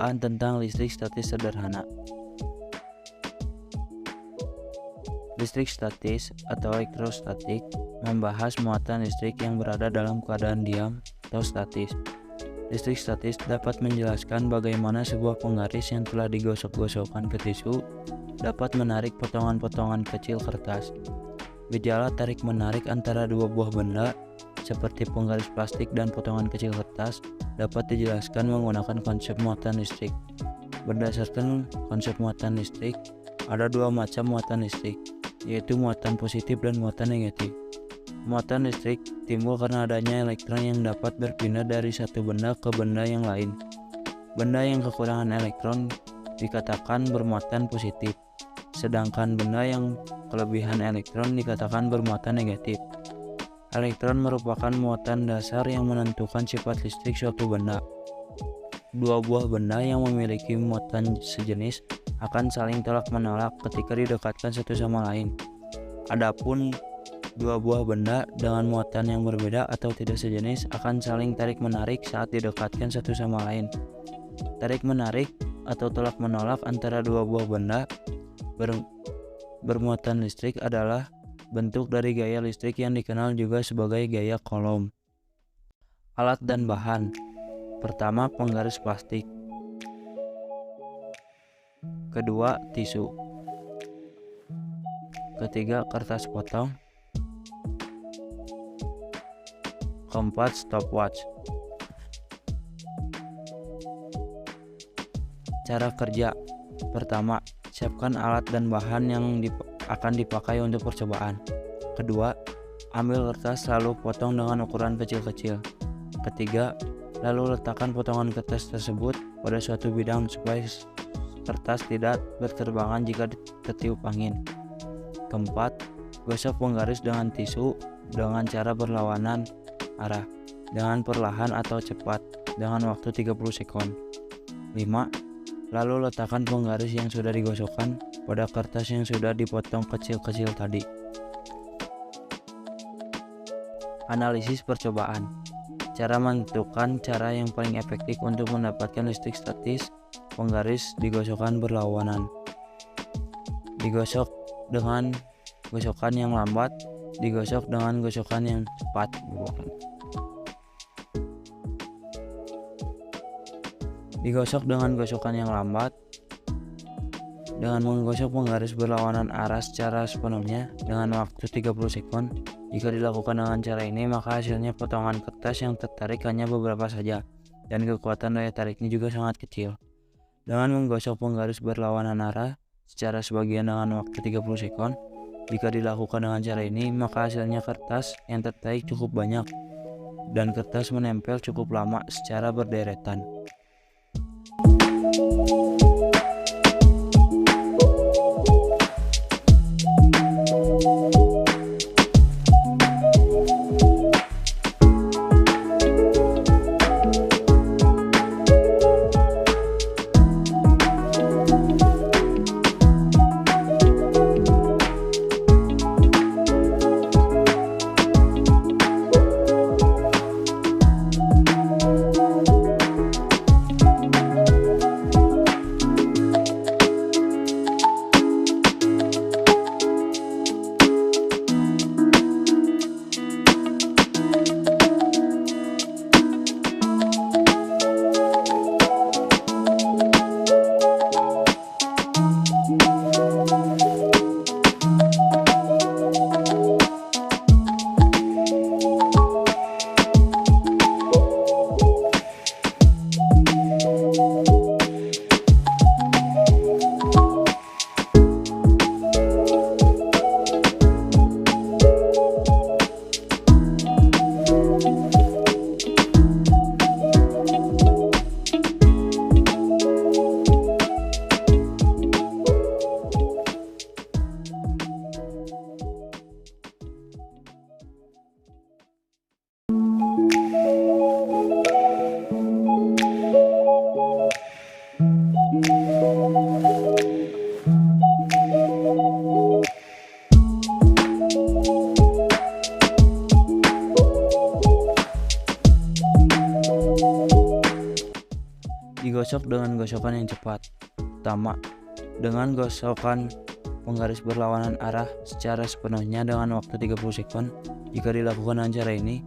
percobaan tentang listrik statis sederhana. Listrik statis atau elektrostatik membahas muatan listrik yang berada dalam keadaan diam atau statis. Listrik statis dapat menjelaskan bagaimana sebuah penggaris yang telah digosok-gosokkan ke tisu dapat menarik potongan-potongan kecil kertas. Gejala tarik-menarik antara dua buah benda seperti penggaris plastik dan potongan kecil kertas dapat dijelaskan menggunakan konsep muatan listrik. Berdasarkan konsep muatan listrik, ada dua macam muatan listrik, yaitu muatan positif dan muatan negatif. Muatan listrik timbul karena adanya elektron yang dapat berpindah dari satu benda ke benda yang lain. Benda yang kekurangan elektron dikatakan bermuatan positif, sedangkan benda yang kelebihan elektron dikatakan bermuatan negatif. Elektron merupakan muatan dasar yang menentukan sifat listrik suatu benda. Dua buah benda yang memiliki muatan sejenis akan saling tolak-menolak ketika didekatkan satu sama lain. Adapun dua buah benda dengan muatan yang berbeda atau tidak sejenis akan saling tarik-menarik saat didekatkan satu sama lain. Tarik-menarik atau tolak-menolak antara dua buah benda bermuatan listrik adalah bentuk dari gaya listrik yang dikenal juga sebagai gaya Coulomb. Alat dan bahan. Pertama, penggaris plastik. Kedua, tisu. Ketiga, kertas potong. Keempat, stopwatch. Cara kerja. Pertama, siapkan alat dan bahan yang akan dipakai untuk percobaan. Kedua, ambil kertas lalu potong dengan ukuran kecil-kecil. Ketiga, lalu letakkan potongan kertas tersebut pada suatu bidang supaya kertas tidak berterbangan jika tertiup angin. Keempat, gosok penggaris dengan tisu dengan cara berlawanan arah, dengan perlahan atau cepat, dengan waktu 30 sekon. 5. Lalu letakkan penggaris yang sudah digosokkan pada kertas yang sudah dipotong kecil-kecil tadi. Analisis percobaan. Cara menentukan cara yang paling efektif untuk mendapatkan listrik statis. Penggaris digosokkan berlawanan. Digosok dengan gosokan yang lambat, digosok dengan gosokan yang cepat. Digosok dengan gosokan yang lambat dengan menggosok penggaris berlawanan arah secara sepenuhnya dengan waktu 30 sekon. Jika dilakukan dengan cara ini, maka hasilnya potongan kertas yang tertarik hanya beberapa saja dan kekuatan daya tariknya juga sangat kecil. Dengan menggosok penggaris berlawanan arah secara sebagian dengan waktu 30 sekon, jika dilakukan dengan cara ini, maka hasilnya kertas yang tertarik cukup banyak dan kertas menempel cukup lama secara berderetan. Menggosok dengan gosokan yang cepat. Pertama, dengan gosokan penggaris berlawanan arah secara sepenuhnya dengan waktu 30 sekon. Jika dilakukan dengan cara ini,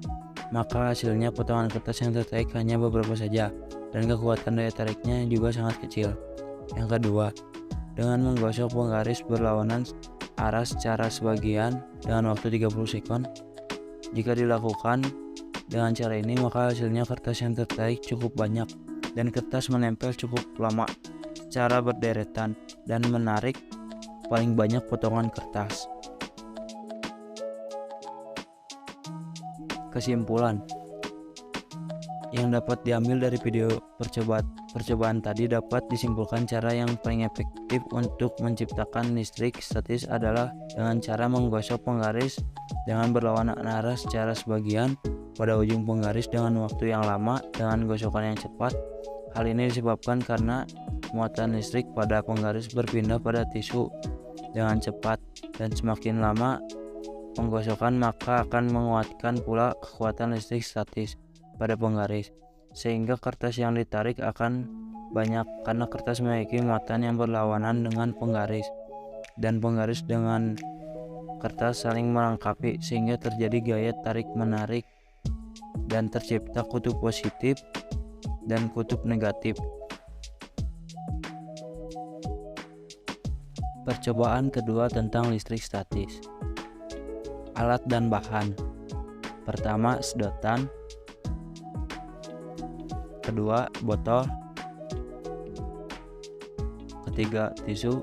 maka hasilnya potongan kertas yang tertarik hanya beberapa saja dan kekuatan daya tariknya juga sangat kecil. Yang kedua, dengan menggosok penggaris berlawanan arah secara sebagian dengan waktu 30 sekon. Jika dilakukan dengan cara ini, maka hasilnya kertas yang tertarik cukup banyak dan kertas menempel cukup lama secara berderetan dan menarik paling banyak potongan kertas. Kesimpulan yang dapat diambil dari video percobaan tadi dapat disimpulkan cara yang paling efektif untuk menciptakan listrik statis adalah dengan cara menggosok penggaris dengan berlawanan arah secara sebagian pada ujung penggaris dengan waktu yang lama dengan gosokan yang cepat. Hal ini disebabkan karena muatan listrik pada penggaris berpindah pada tisu dengan cepat, dan semakin lama penggosokan maka akan menguatkan pula kekuatan listrik statis pada penggaris, sehingga kertas yang ditarik akan banyak karena kertas memiliki muatan yang berlawanan dengan penggaris, dan penggaris dengan kertas saling melengkapi sehingga terjadi gaya tarik-menarik dan tercipta kutub positif dan kutub negatif. Percobaan kedua tentang listrik statis. Alat dan bahan. Pertama, sedotan. Kedua, botol. Ketiga, tisu.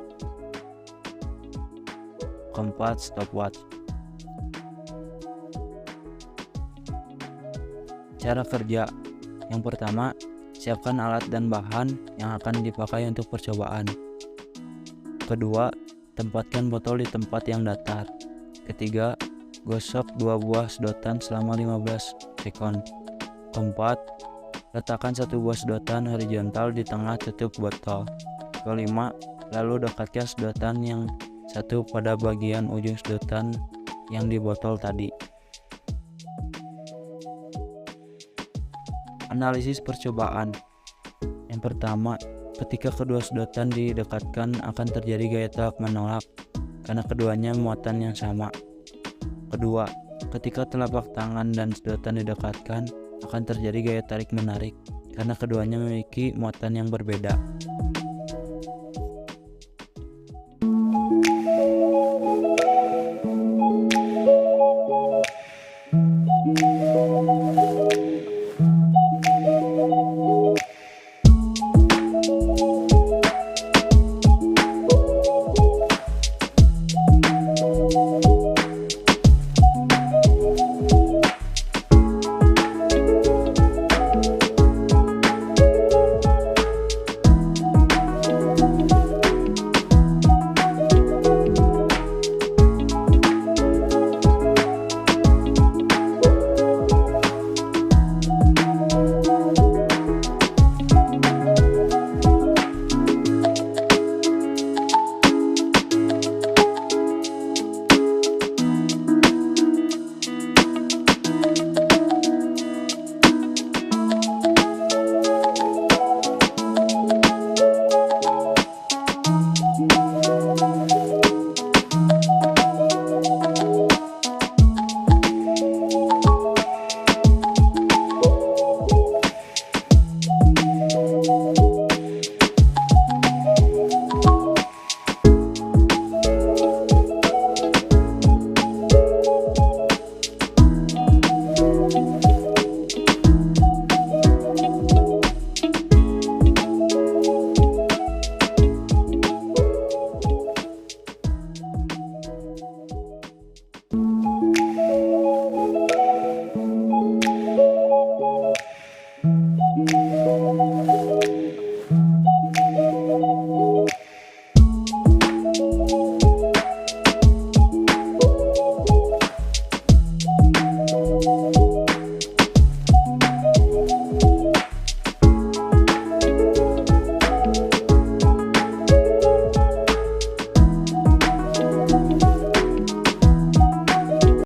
Keempat, stopwatch. Cara kerja. Yang pertama, siapkan alat dan bahan yang akan dipakai untuk percobaan. Kedua, tempatkan botol di tempat yang datar. Ketiga, gosok 2 buah sedotan selama 15 sekon. Keempat, letakkan 1 buah sedotan horizontal di tengah tutup botol. Kelima, lalu dekatkan sedotan yang satu pada bagian ujung sedotan yang di botol tadi. Analisis percobaan. Yang pertama, ketika kedua sedotan didekatkan akan terjadi gaya tolak menolak karena keduanya muatan yang sama. Kedua, ketika telapak tangan dan sedotan didekatkan akan terjadi gaya tarik menarik karena keduanya memiliki muatan yang berbeda.